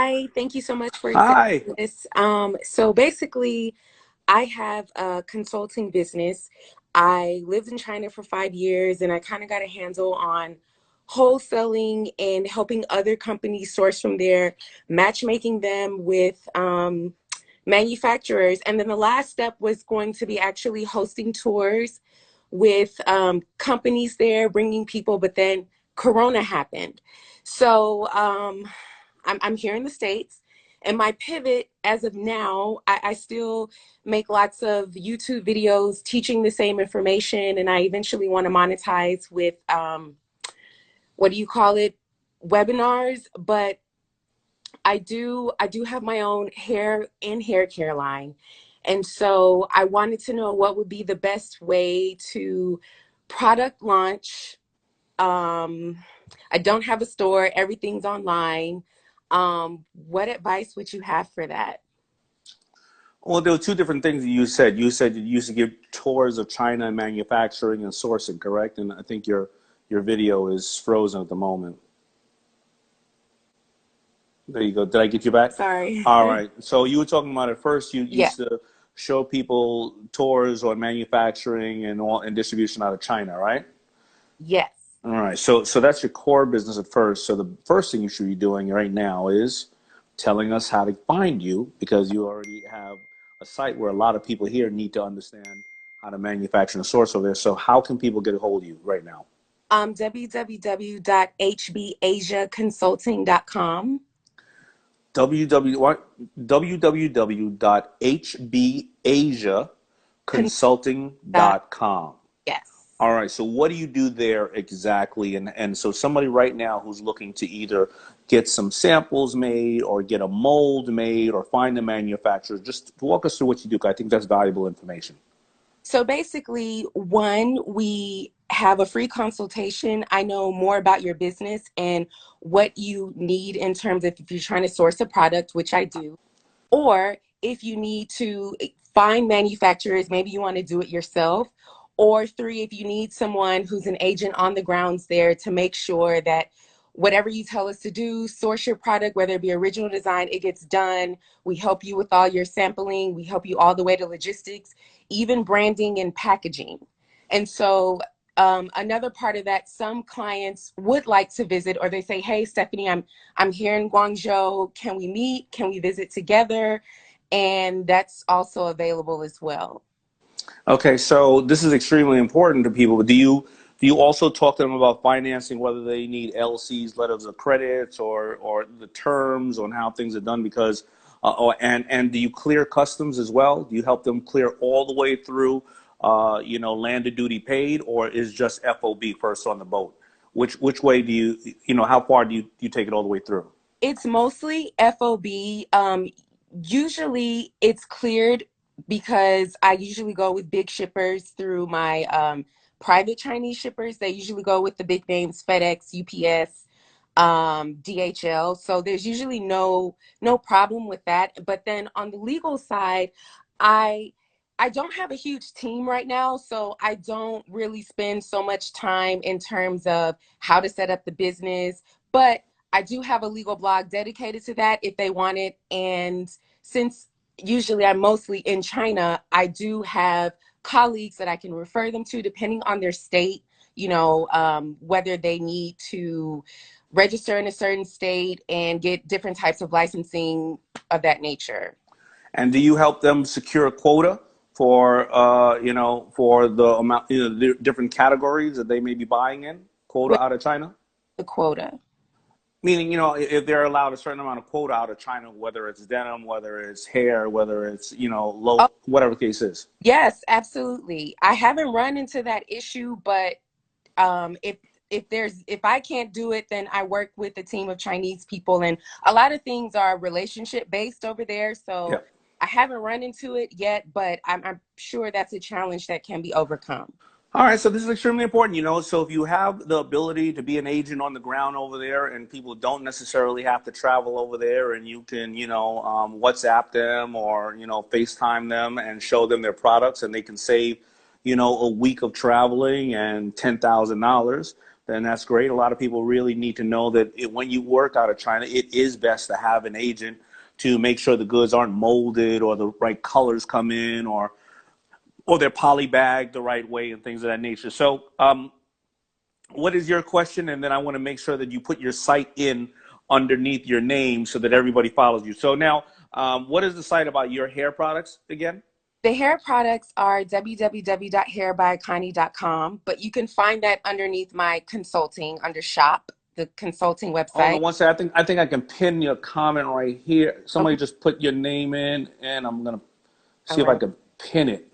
Hi, thank you so much for Hi. accepting this. So basically, I have a consulting business. I lived in China for 5 years and I kind of got a handle on wholesaling and helping other companies source from there, matchmaking them with manufacturers. And then the last step was going to be actually hosting tours with companies there, bringing people, but then Corona happened. So I'm here in the States. And my pivot as of now, I still make lots of YouTube videos teaching the same information. And I eventually want to monetize with, what do you call it? Webinars. But I do have my own hair and hair care line. And so I wanted to know what would be the best way to product launch. um, I don't have a store, everything's online. What advice would you have for that? Well, there were two different things that you said. You said you used to give tours of China and manufacturing and sourcing, correct? And I think your video is frozen at the moment. There you go. Did I get you back? Sorry. All right. So you were talking about at first you Yeah. used to show people tours on manufacturing and all and distribution out of China, right? Yes. All right. So that's your core business at first. So the first thing you should be doing right now is telling us how to find you because you already have a site where a lot of people here need to understand how to manufacture and source over there. So how can people get a hold of you right now? www.hbasiaconsulting.com. Consult. www.hbasiaconsulting.com. Yes. All right. So what do you do there exactly? And so somebody right now who's looking to either get some samples made or get a mold made or find a manufacturer, just walk us through what you do. 'Cause I think that's valuable information. So basically, one, we have a free consultation. I know more about your business and what you need in terms of if you're trying to source a product, which I do, or if you need to find manufacturers, maybe you want to do it yourself. Or three, if you need someone who's an agent on the grounds there to make sure that whatever you tell us to do, source your product, whether it be original design, it gets done. We help you with all your sampling. We help you all the way to logistics, even branding and packaging. And so another part of that, some clients would like to visit, or they say, "Hey, Stephanie, I'm here in Guangzhou. Can we meet? Can we visit together?" And that's also available as well. Okay, so this is extremely important to people. But do you also talk to them about financing, whether they need LCs, letters of credits, or the terms on how things are done? Because and do you clear customs as well? Do you help them clear all the way through, landed duty paid, or is just FOB first on the boat? Which way do you how far do you take it all the way through? It's mostly FOB. Usually it's cleared because I usually go with big shippers through my private Chinese shippers. They usually go with the big names, FedEx, UPS, DHL. So there's usually no problem with that. But then on the legal side, I I don't have a huge team right now, so I don't really spend so much time in terms of how to set up the business. But I do have a legal blog dedicated to that if they want it. And since usually I'm mostly in China, I do have colleagues that I can refer them to depending on their state, whether they need to register in a certain state and get different types of licensing of that nature. And do you help them secure a quota for for the amount the different categories that they may be buying in quota With out of China? the quota. Meaning, if they're allowed a certain amount of quota out of China, whether it's denim, whether it's hair, whether it's low, Oh, whatever the case is. yes, absolutely. I haven't run into that issue, but if I can't do it, then I work with a team of Chinese people, and a lot of things are relationship based over there. Yeah. So I haven't run into it yet, but I'm sure that's a challenge that can be overcome. All right, so this is extremely important, So if you have the ability to be an agent on the ground over there, and people don't necessarily have to travel over there, and you can, WhatsApp them or FaceTime them and show them their products, and they can save, a week of traveling and $10,000. then that's great. A lot of people really need to know that when you work out of China, it is best to have an agent to make sure the goods aren't molded or the right colors come in or they're polybagged the right way and things of that nature. So, what is your question? And then I want to make sure that you put your site in underneath your name so that everybody follows you. So now, what is the site about your hair products again? The hair products are www.hairbyconnie.com, but you can find that underneath my consulting under shop, the consulting Hold on website. one second. I think I can pin your comment right here. Somebody Okay. just put your name in, and I'm gonna All see if I right. can pin it.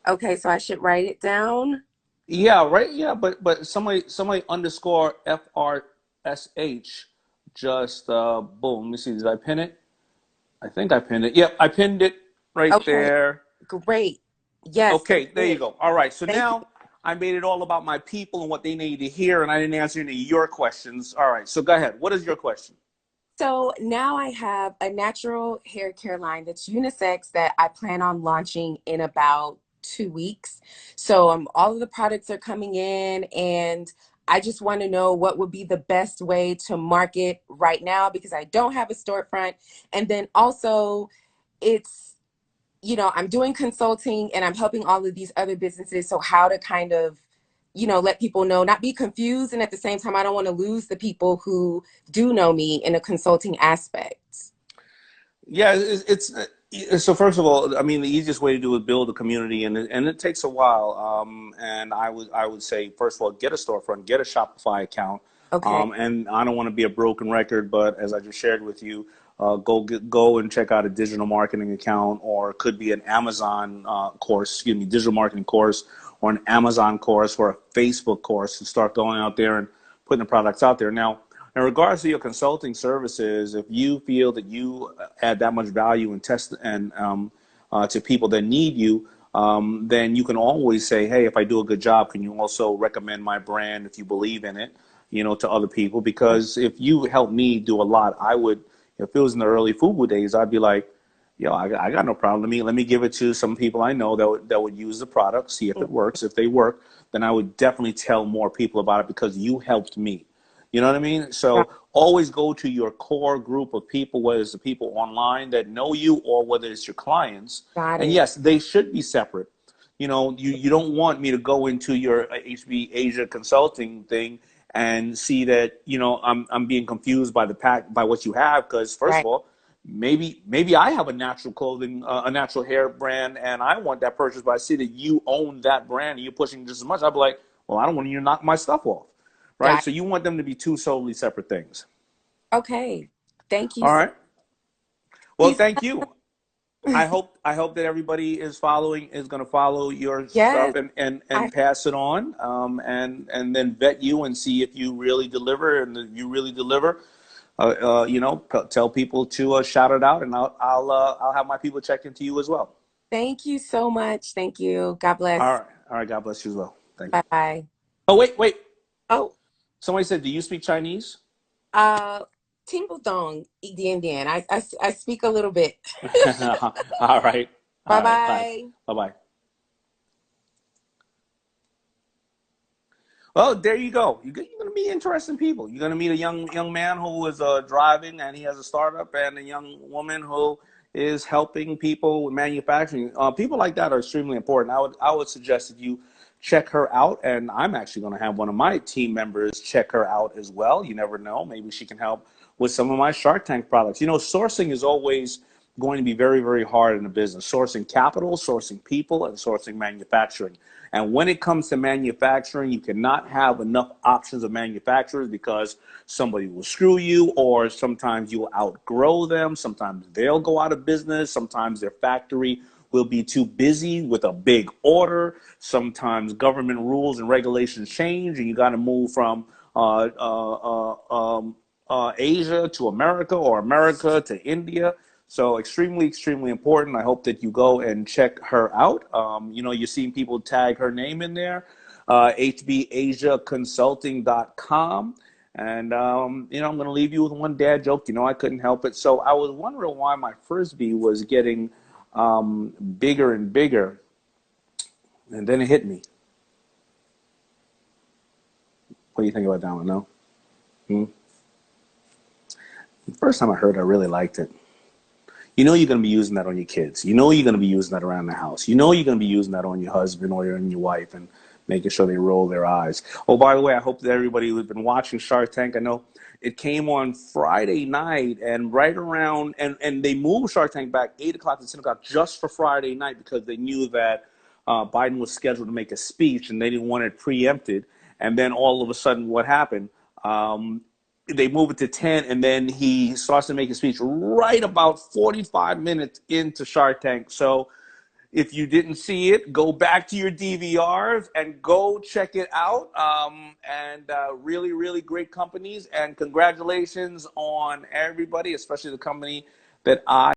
Okay, so I should write it down. Yeah, right. Yeah, but somebody underscore FRSH just boom. Let me see. Did I pin it? I think I pinned it. Yep, I pinned it right Okay, there. great. Yes, that's Okay, there you it. go. All right. So Thank you. now I made it all about my people and what they need to hear, and I didn't answer any of your questions. All right. So go ahead. What is your question? So now I have a natural hair care line that's unisex that I plan on launching in about 2 weeks. So all of the products are coming in, and I just want to know what would be the best way to market right now because I don't have a storefront. And then also, it's, I'm doing consulting and I'm helping all of these other businesses. So how to kind of, let people know, not be confused. And at the same time, I don't want to lose the people who do know me in a consulting aspect. Yeah, so first of all, I mean, the easiest way to do is build a community, and it takes a while. And I would say, first of all, get a storefront, get a Shopify account. Okay. And I don't want to be a broken record, but as I just shared with you, go and check out a digital marketing account, or it could be an Amazon course, excuse me, digital marketing course, or an Amazon course, or a Facebook course, and start going out there and putting the products out there. Now, in regards to your consulting services, if you feel that you add that much value and test and to people that need you, then you can always say, "Hey, if I do a good job, can you also recommend my brand if you believe in it, to other people?" Because if you help me do a lot, I would. If it was in the early FUBU days, I'd be like, "Yo, I got no problem. Let me give it to some people I know that would use the product, see if it works. If they work, then I would definitely tell more people about it because you helped me." You know what I mean? Got So always go to your core group of people, whether it's the people online that know you or whether it's your clients. got And it. yes, they should be separate. You don't want me to go into your HB Asia consulting thing and see that, I'm being confused by the pack by what you have because first of Right. all, maybe I have a natural clothing, a natural hair brand, and I want that purchase, but I see that you own that brand and you're pushing just as much. I'd be like, well, I don't want you to knock my stuff off, right? Got So you want them to be two totally separate things. it. Okay. Thank you All so right. Well, much. thank you. I hope that everybody is going to follow your Yes. stuff and I and pass it on, and then vet you and see if you really deliver, and if you really deliver. Tell people to shout it out, and I'll have my people check into you as well. thank you so much. Thank you. God All bless. right, all right. God bless you as well. Thank you. Bye bye. Oh, wait. Oh, Somebody said, "Do you speak Chinese?" uh, Tingle Indian. I speak a little bit. All right, Bye all right. Bye, bye. bye, bye. Well, there you go. You're going to meet interesting people. You're going to meet a young man who is driving and he has a startup, and a young woman who is helping people with manufacturing. People like that are extremely important. I would suggest that you check her out, and I'm actually going to have one of my team members check her out as well. You never know. Maybe she can help with some of my Shark Tank products. Sourcing is always going to be very, very hard in a business. Sourcing capital, sourcing people, and sourcing manufacturing. And when it comes to manufacturing, you cannot have enough options of manufacturers because somebody will screw you, or sometimes you will outgrow them. Sometimes they'll go out of business. Sometimes their factory will be too busy with a big order. Sometimes government rules and regulations change, and you got to move from Asia to America, or America to India. So extremely, extremely important. I hope that you go and check her out. You're seeing people tag her name in there, hbasiaconsulting.com. And, I'm going to leave you with one dad joke. I couldn't help it. So I was wondering why my Frisbee was getting bigger and bigger. And then it hit me. What do you think about that one? No. Hmm? The first time I heard, it, I really liked it. You know you're going to be using that on your kids. You know you're going to be using that around the house. You know you're going to be using that on your husband or on your wife and making sure they roll their eyes. Oh, by the way, I hope that everybody who's been watching Shark Tank, I know it came on Friday night and right around, and they moved Shark Tank back 8 o'clock to 10 o'clock just for Friday night because they knew that Biden was scheduled to make a speech and they didn't want it preempted. And then all of a sudden, what happened? Um, they move it to 10 and then he starts to make a speech right about 45 minutes into Shark Tank. So if you didn't see it, go back to your DVRs and go check it out. And really, really great companies. And congratulations on everybody, especially the company that I